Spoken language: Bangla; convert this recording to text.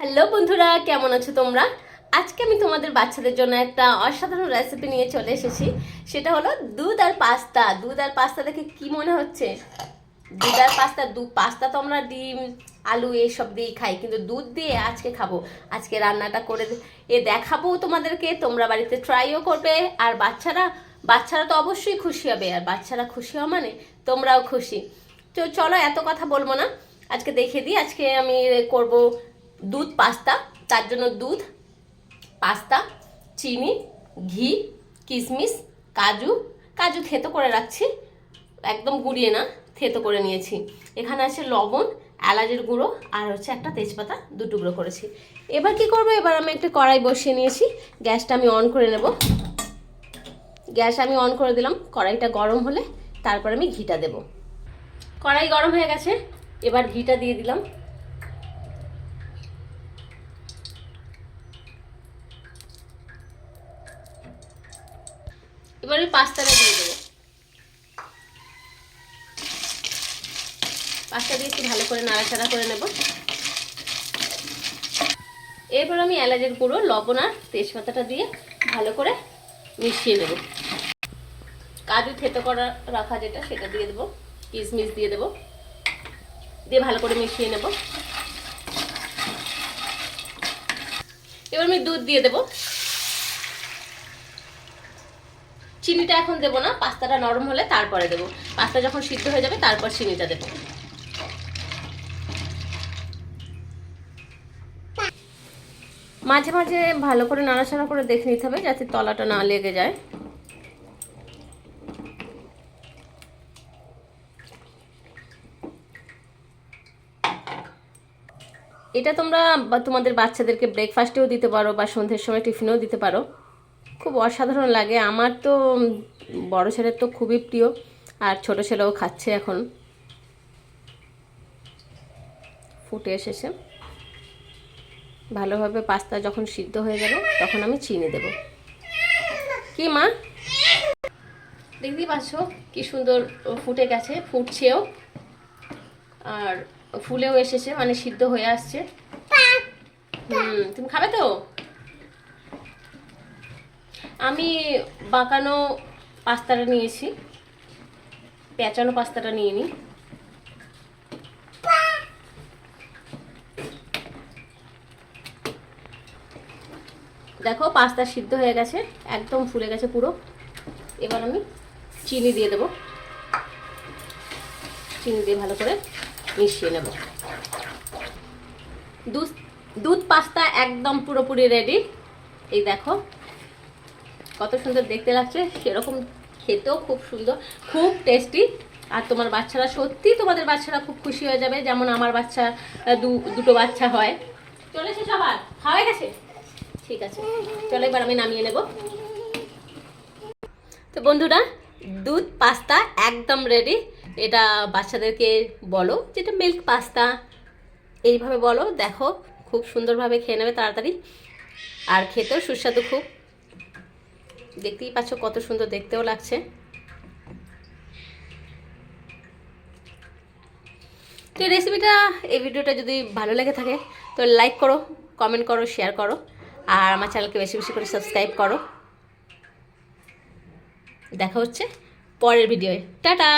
হ্যালো বন্ধুরা, কেমন আছো তোমরা? আজকে আমি তোমাদের বাচ্চাদের জন্য একটা অসাধারণ রেসিপি নিয়ে চলে এসেছি। সেটা হলো দুধ আর পাস্তা। দুধ আর পাস্তা দেখে কি মনে হচ্ছে? দুধ আর পাস্তা। পাস্তা তো আমরা ডিম আলু এইসব দিয়েই খাই, কিন্তু দুধ দিয়ে আজকে খাবো। আজকে রান্নাটা করে দেখাবো তোমাদেরকে, তোমরা বাড়িতে ট্রাইও করবে। আর বাচ্চারা তো অবশ্যই খুশি হবে, আর বাচ্চারা খুশি হওয়া মানে তোমরাও খুশি। তো চলো, এত কথা বলবো না, আজকে দেখিয়ে দিই। আজকে আমি করব দুধ পাস্তা। তার জন্য দুধ, পাস্তা, চিনি, ঘি, কিশমিশ, কাজু থেতো করে রাখছি, একদম গুঁড়িয়ে না, থেতো করে নিয়েছি। এখানে আছে লবণ, এলাচের গুঁড়ো, আর হচ্ছে একটা তেজপাতা 2 টুকরো করেছি। এবার কি করব? এবার আমি একটা কড়াই বসিয়ে নিয়েছি। গ্যাসটা আমি অন করে নেব। গ্যাস আমি অন করে দিলাম। কড়াইটা গরম হলে তারপর আমি ঘিটা দেব। কড়াই গরম হয়ে গেছে, এবার ঘিটা দিয়ে দিলাম। এবার আমি পাস্তাটা দিয়ে দেবো। পাস্তা দিয়ে একটু ভালো করে নাড়াচাড়া করে নেব। এরপর আমি এলাচের গুঁড়ো, লবণ আর তেজপাতাটা দিয়ে ভালো করে মিশিয়ে নেব। কাজু থেতো করা রাখা যেটা, সেটা দিয়ে দেবো। কিশমিশ দিয়ে দেবো, দিয়ে ভালো করে মিশিয়ে নেব। এবার আমি দুধ দিয়ে দেবো। চিনিটা এখন দেবো না, পাস্তাটা নরম হলে তারপরে দেবো। পাস্তা যখন সিদ্ধ হয়ে যাবে তারপর চিনিটা দেবো। মাঝে মাঝে ভালো করে নাড়াচাড়া করে দেখে নিতে হবে যাতে তলাটা না লেগে যায়। এটা তোমরা তোমাদের বাচ্চাদেরকে ব্রেকফাস্টেও দিতে পারো বা সন্ধ্যের সময় টিফিনেও দিতে পারো। খুব অসাধারণ লাগে। আমার তো বড় ছেলের তো খুবই প্রিয়, আর ছোট ছেলেও খাচ্ছে। এখন ফুটে এসেছে ভালোভাবে। পাস্তা যখন সিদ্ধ হয়ে যাবে তখন আমি চিনি দেব। কি মা, দেখতেই পাচ্ছ কি সুন্দর ফুটে গেছে, ফুটছেও আর ফুলেও এসেছে, মানে সিদ্ধ হয়ে আসছে। তুমি খাবে তো? আমি বাঁকানো পাস্তাটা নিয়েছি, পেঁচানো পাস্তাটা নিয়ে নিই। দেখো পাস্তা সিদ্ধ হয়ে গেছে, একদম ফুলে গেছে পুরো। এবার আমি চিনি দিয়ে দেবো। চিনি দিয়ে ভালো করে মিশিয়ে নেব। দুধ পাস্তা একদম পুরোপুরি রেডি। এই দেখো কত সুন্দর দেখতে লাগছে, সেরকম খেতেও খুব সুন্দর, খুব টেস্টি। আর তোমাদের বাচ্চারা খুব খুশি হয়ে যাবে, যেমন আমার বাচ্চা দুটো বাচ্চা হয়। চলেছে সবার খাওয়া গেছে? ঠিক আছে, চলো এবার আমি নামিয়ে নেব। তো বন্ধুরা, দুধ পাস্তা একদম রেডি। এটা বাচ্চাদেরকে বলো যেটা মিল্ক পাস্তা, এইভাবে বলো, দেখো খুব সুন্দরভাবে খেয়ে নেবে তাড়াতাড়ি। আর খেতেও সুস্বাদু খুব। দেখতেই পাচ্ছ কত সুন্দর দেখতেও লাগছে। তো এই ভিডিওটা যদি ভালো লেগে থাকে তো লাইক করো, কমেন্ট করো, শেয়ার করো, আর আমার চ্যানেলকে বেশি বেশি করে সাবস্ক্রাইব করো। দেখা হচ্ছে পরের ভিডিওয়ে। টাটা।